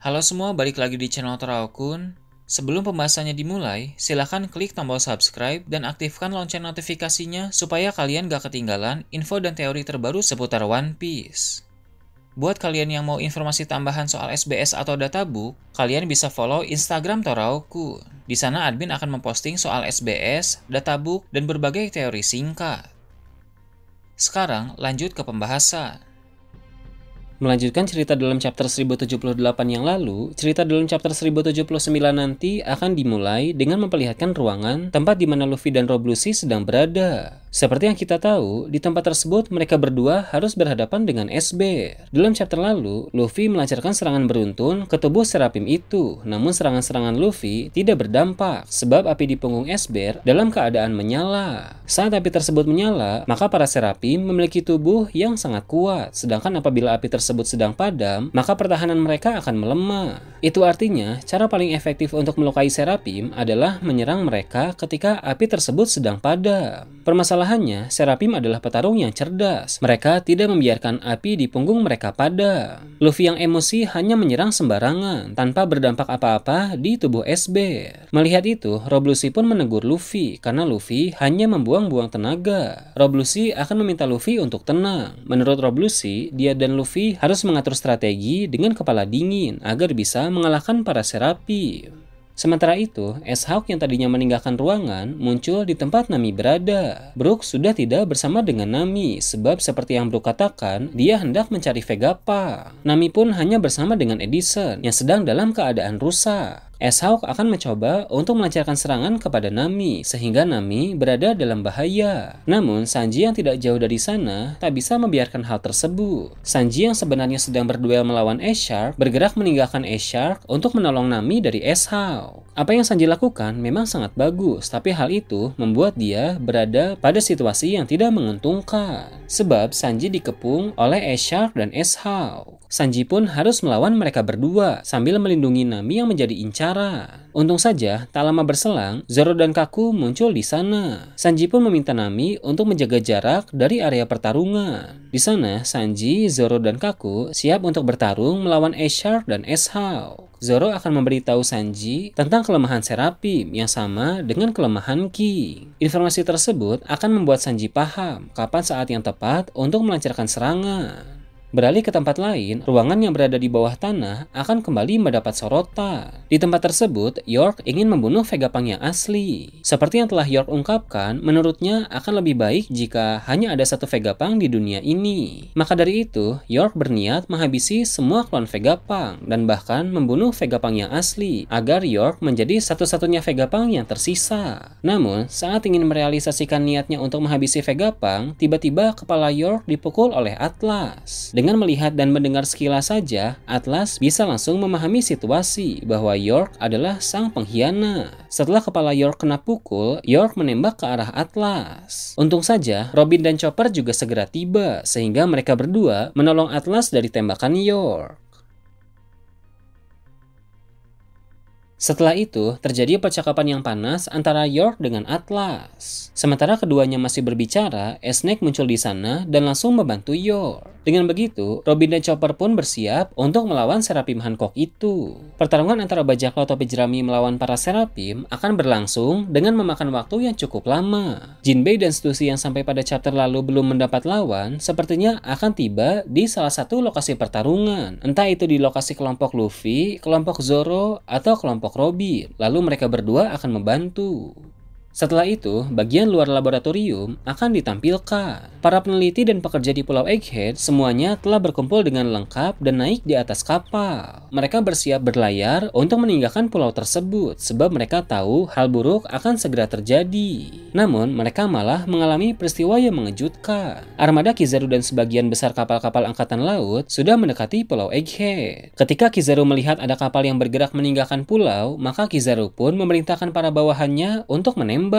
Halo semua, balik lagi di channel Toraokun. Sebelum pembahasannya dimulai, silahkan klik tombol subscribe dan aktifkan lonceng notifikasinya supaya kalian gak ketinggalan info dan teori terbaru seputar One Piece. Buat kalian yang mau informasi tambahan soal SBS atau databook, kalian bisa follow Instagram Toraokun. Di sana admin akan memposting soal SBS, databook, dan berbagai teori singkat. Sekarang lanjut ke pembahasan. Melanjutkan cerita dalam chapter 1078 yang lalu, cerita dalam chapter 1079 nanti akan dimulai dengan memperlihatkan ruangan tempat di mana Luffy dan Rob Lucci sedang berada. Seperti yang kita tahu, di tempat tersebut mereka berdua harus berhadapan dengan S-Bear. Dalam chapter lalu, Luffy melancarkan serangan beruntun ke tubuh Serapim itu, namun serangan-serangan Luffy tidak berdampak sebab api di punggung S-Bear dalam keadaan menyala. Saat api tersebut menyala, maka para Serapim memiliki tubuh yang sangat kuat, sedangkan apabila api tersebut sedang padam, maka pertahanan mereka akan melemah. Itu artinya, cara paling efektif untuk melukai Serapim adalah menyerang mereka ketika api tersebut sedang padam. Permasalahannya, Serapim adalah petarung yang cerdas. Mereka tidak membiarkan api di punggung mereka padam. Luffy yang emosi hanya menyerang sembarangan, tanpa berdampak apa-apa di tubuh S-Bear. Melihat itu, Rob Lucci pun menegur Luffy, karena Luffy hanya membuang-buang tenaga. Rob Lucci akan meminta Luffy untuk tenang. Menurut Rob Lucci, dia dan Luffy harus mengatur strategi dengan kepala dingin agar bisa mengalahkan para Serapim. Sementara itu, S-Hawk yang tadinya meninggalkan ruangan muncul di tempat Nami berada. Brook sudah tidak bersama dengan Nami, sebab seperti yang Brook katakan, dia hendak mencari Vegapunk. Nami pun hanya bersama dengan Edison yang sedang dalam keadaan rusak. S-Hawk akan mencoba untuk melancarkan serangan kepada Nami, sehingga Nami berada dalam bahaya. Namun, Sanji yang tidak jauh dari sana tak bisa membiarkan hal tersebut. Sanji yang sebenarnya sedang berduel melawan S-Shark bergerak meninggalkan S-Shark untuk menolong Nami dari S-Hawk. Apa yang Sanji lakukan memang sangat bagus, tapi hal itu membuat dia berada pada situasi yang tidak menguntungkan. Sebab Sanji dikepung oleh S-Shark dan S-Hawk. Sanji pun harus melawan mereka berdua sambil melindungi Nami yang menjadi incaran. Untung saja, tak lama berselang, Zoro dan Kaku muncul di sana. Sanji pun meminta Nami untuk menjaga jarak dari area pertarungan. Di sana, Sanji, Zoro, dan Kaku siap untuk bertarung melawan S-Shark dan S-Hawk. Zoro akan memberitahu Sanji tentang kelemahan Serapim yang sama dengan kelemahan King. Informasi tersebut akan membuat Sanji paham kapan saat yang tepat untuk melancarkan serangan. Beralih ke tempat lain, ruangan yang berada di bawah tanah akan kembali mendapat sorotan. Di tempat tersebut, York ingin membunuh Vegapunk yang asli. Seperti yang telah York ungkapkan, menurutnya akan lebih baik jika hanya ada satu Vegapunk di dunia ini. Maka dari itu, York berniat menghabisi semua klon Vegapunk dan bahkan membunuh Vegapunk yang asli agar York menjadi satu-satunya Vegapunk yang tersisa. Namun, saat ingin merealisasikan niatnya untuk menghabisi Vegapunk, tiba-tiba kepala York dipukul oleh Atlas. Dengan melihat dan mendengar sekilas saja, Atlas bisa langsung memahami situasi bahwa York adalah sang pengkhianat. Setelah kepala York kena pukul, York menembak ke arah Atlas. Untung saja, Robin dan Chopper juga segera tiba, sehingga mereka berdua menolong Atlas dari tembakan York. Setelah itu, terjadi percakapan yang panas antara York dengan Atlas. Sementara keduanya masih berbicara, Snake muncul di sana dan langsung membantu York. Dengan begitu, Robin dan Chopper pun bersiap untuk melawan Serapim Hancock itu. Pertarungan antara bajak laut topi jerami melawan para Serapim akan berlangsung dengan memakan waktu yang cukup lama. Jinbei dan Stussy yang sampai pada chapter lalu belum mendapat lawan, sepertinya akan tiba di salah satu lokasi pertarungan. Entah itu di lokasi kelompok Luffy, kelompok Zoro, atau kelompok Robin. Lalu mereka berdua akan membantu. Setelah itu, bagian luar laboratorium akan ditampilkan. Para peneliti dan pekerja di Pulau Egghead semuanya telah berkumpul dengan lengkap dan naik di atas kapal. Mereka bersiap berlayar untuk meninggalkan pulau tersebut sebab mereka tahu hal buruk akan segera terjadi. Namun, mereka malah mengalami peristiwa yang mengejutkan. Armada Kizaru dan sebagian besar kapal-kapal angkatan laut sudah mendekati Pulau Egghead. Ketika Kizaru melihat ada kapal yang bergerak meninggalkan pulau, maka Kizaru pun memerintahkan para bawahannya untuk menembak.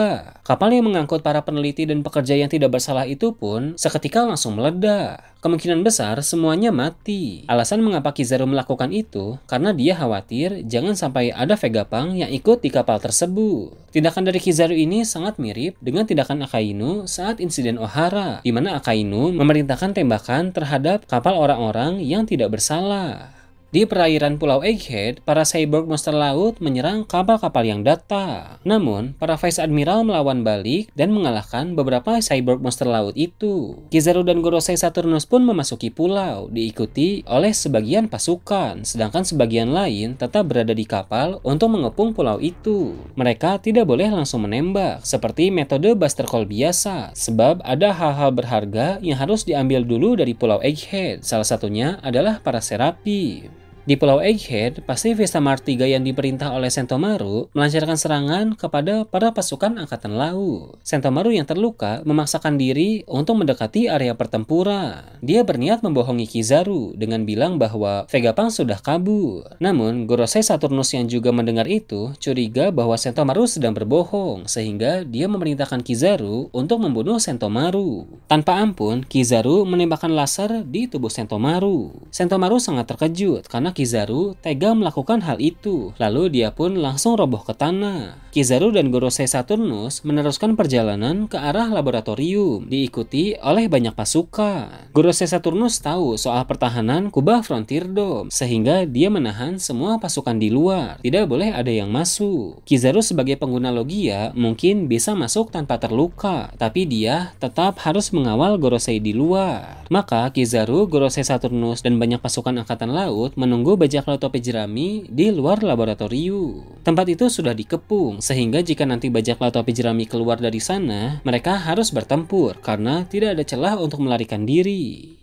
Kapal yang mengangkut para peneliti dan pekerja yang tidak bersalah itu pun seketika langsung meledak. Kemungkinan besar semuanya mati. Alasan mengapa Kizaru melakukan itu karena dia khawatir jangan sampai ada Vegapunk yang ikut di kapal tersebut. Tindakan dari Kizaru ini sangat mirip dengan tindakan Akainu saat insiden Ohara, di mana Akainu memerintahkan tembakan terhadap kapal orang-orang yang tidak bersalah. Di perairan Pulau Egghead, para cyborg monster laut menyerang kapal-kapal yang datang. Namun, para Vice Admiral melawan balik dan mengalahkan beberapa cyborg monster laut itu. Kizaru dan Gorosei Saturnus pun memasuki pulau, diikuti oleh sebagian pasukan, sedangkan sebagian lain tetap berada di kapal untuk mengepung pulau itu. Mereka tidak boleh langsung menembak, seperti metode Buster Call biasa, sebab ada hal-hal berharga yang harus diambil dulu dari Pulau Egghead, salah satunya adalah para Seraphim. Di Pulau Egghead, pasti Vista Mart 3 yang diperintah oleh Sentomaru melancarkan serangan kepada para pasukan angkatan laut. Sentomaru yang terluka memaksakan diri untuk mendekati area pertempuran. Dia berniat membohongi Kizaru dengan bilang bahwa Vegapunk sudah kabur. Namun, Gorosei Saturnus yang juga mendengar itu curiga bahwa Sentomaru sedang berbohong, sehingga dia memerintahkan Kizaru untuk membunuh Sentomaru. Tanpa ampun, Kizaru menembakkan laser di tubuh Sentomaru. Sentomaru sangat terkejut karena Kizaru tega melakukan hal itu, lalu dia pun langsung roboh ke tanah. Kizaru dan Gorosei Saturnus meneruskan perjalanan ke arah laboratorium, diikuti oleh banyak pasukan. Gorosei Saturnus tahu soal pertahanan kubah Frontier Dome, sehingga dia menahan semua pasukan di luar, tidak boleh ada yang masuk. Kizaru sebagai pengguna Logia mungkin bisa masuk tanpa terluka, tapi dia tetap harus mengawal Gorosei di luar. Maka Kizaru, Gorosei Saturnus, dan banyak pasukan angkatan laut menunggu bajak laut topi jerami di luar laboratorium. Tempat itu sudah dikepung, sehingga jika nanti bajak laut topi jerami keluar dari sana, mereka harus bertempur karena tidak ada celah untuk melarikan diri.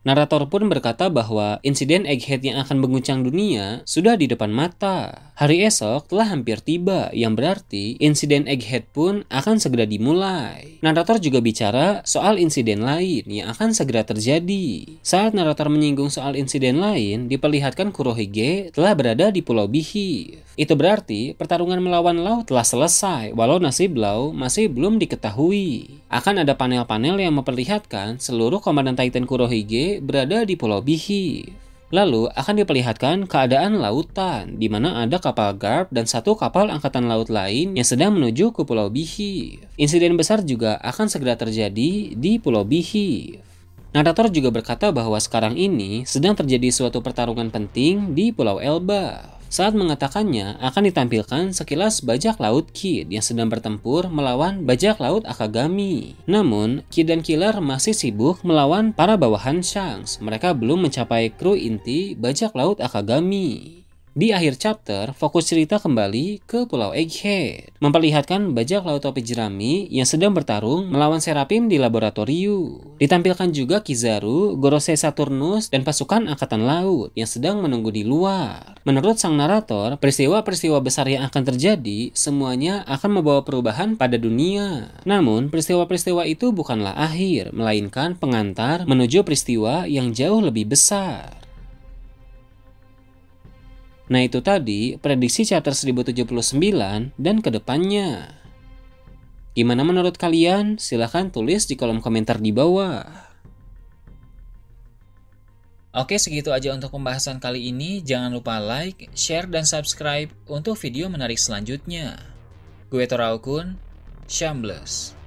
Narator pun berkata bahwa insiden Egghead yang akan mengguncang dunia sudah di depan mata. Hari esok telah hampir tiba, yang berarti insiden Egghead pun akan segera dimulai. Narator juga bicara soal insiden lain yang akan segera terjadi. Saat narator menyinggung soal insiden lain, diperlihatkan Kurohige telah berada di Pulau Beehive. Itu berarti pertarungan melawan Law telah selesai, walau nasib Law masih belum diketahui. Akan ada panel-panel yang memperlihatkan seluruh komandan Titan Kurohige berada di Pulau Beehive. Lalu akan diperlihatkan keadaan lautan, di mana ada kapal Garp dan satu kapal angkatan laut lain yang sedang menuju ke Pulau Beehive. Insiden besar juga akan segera terjadi di Pulau Beehive. Narator juga berkata bahwa sekarang ini sedang terjadi suatu pertarungan penting di Pulau Elbaf. Saat mengatakannya, akan ditampilkan sekilas bajak laut Kid yang sedang bertempur melawan bajak laut Akagami. Namun, Kid dan Killer masih sibuk melawan para bawahan Shanks. Mereka belum mencapai kru inti bajak laut Akagami. Di akhir chapter, fokus cerita kembali ke Pulau Egghead, memperlihatkan bajak laut topi jerami yang sedang bertarung melawan Seraphim di laboratorium. Ditampilkan juga Kizaru, Gorosei Saturnus, dan pasukan angkatan laut yang sedang menunggu di luar. Menurut sang narator, peristiwa-peristiwa besar yang akan terjadi semuanya akan membawa perubahan pada dunia. Namun, peristiwa-peristiwa itu bukanlah akhir, melainkan pengantar menuju peristiwa yang jauh lebih besar. Nah, itu tadi prediksi chapter 1079 dan kedepannya. Gimana menurut kalian? Silahkan tulis di kolom komentar di bawah. Oke, segitu aja untuk pembahasan kali ini. Jangan lupa like, share, dan subscribe untuk video menarik selanjutnya. Gue Toraukun, Shambles.